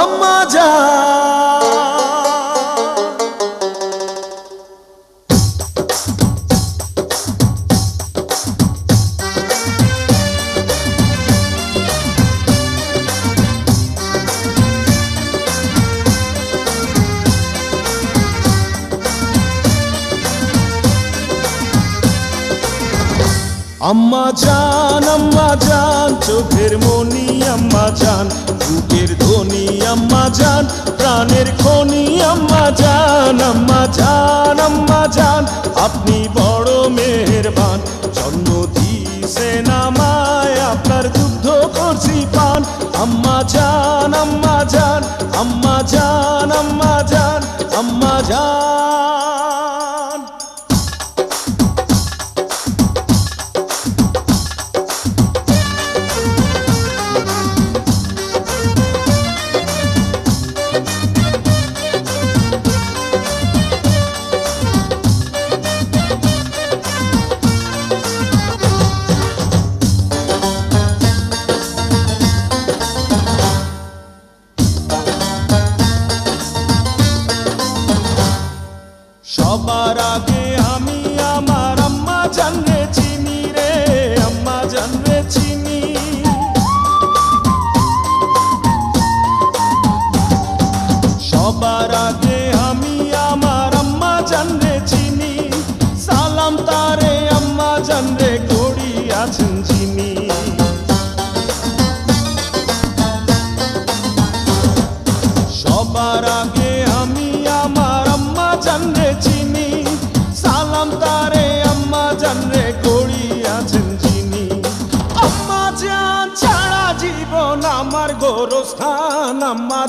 আম্মা জান। আম্মা জান চোখের মনি আম্মা জান, বুকের ধ্বনি আম্মা জান, প্রাণের খনি আম্মা জান। আম্মা জান আপনি বড় মেহেরবান, জন্ম দিয়েছেন আমায়, আপনার দুগ্ধ করছি পান। আম্মা জান আম্মা জান আম্মা জান আম্মা জান আম্মা জান। সবার আগে আমি আমার আম্মা জানরে চিনি রে, আম্মা জানরে চিনি। সবার আগে আমি আমার আম্মা জানরে চিনি, সালাম তারে আম্মা জানরে করি আছেন যিনি। সবার আগে আমি আমার আম্মা জানরে চিনি, সালাম তারে আম্মা জানরে করি আছেন যিনি। আম্মা জান ছাড়া জীবন আমার গোরস্থান। আম্মা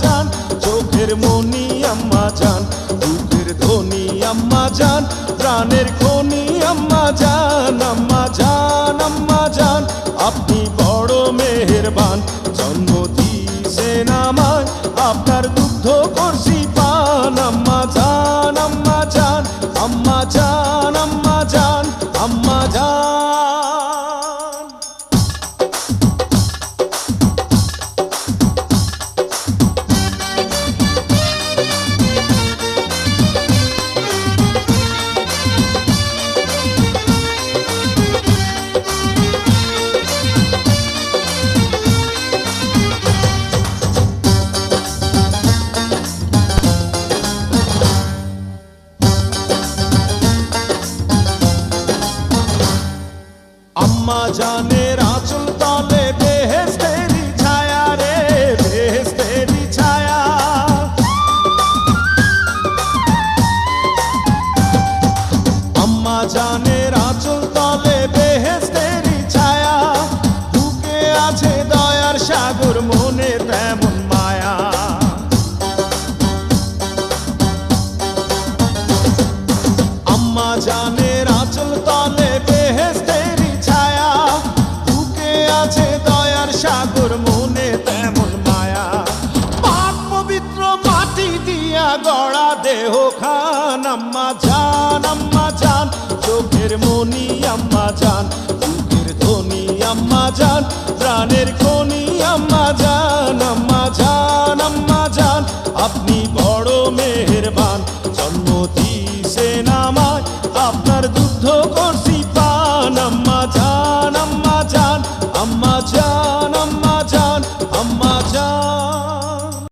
জান চোখের মনি আম্মা জান, বুকের ধ্বনি আম্মা জান, প্রাণের খনি আম্মা জান। আম্মা জান আপনি বড় মেহেরবান, জন্ম দিয়েছেন আমায়, আপনার দুগ্ধ করছি পান। আম্মা জান আম্মা জান আম্মা জান আম্মা জান আম্মা জান। আম্মা জানের আঁচল তলে বেহেশতেরি ছায়া রে, বেহেশতেরি ছায়া। আম্মা জানের আঁচল তলে বেহেশতেরি ছায়া, বুকে আছে দয়ার সাগর, মনে তেমন মায়া। আম্মা জানের আঁচল তলে বেহেশতেরি ছায়া, বুকে আছে দয়ার সাগর, মনে তেমন মায়া। পাক পবিত্র মাটি দিয়া গড়া দেহ খান। আম্মা জান চোখের মনি আম্মা জান, বুকের ধ্বনি আম্মা জান, প্রাণের খনি আম্মা জান। আম্মা জান আপনি বড় মেহেরবান, জন্ম দিয়েছেন আমায়, আপনার দুগ্ধ করছি পান। আম্মা জান আম্মা জান আম্মা জান আম্মা জান আম্মা জান।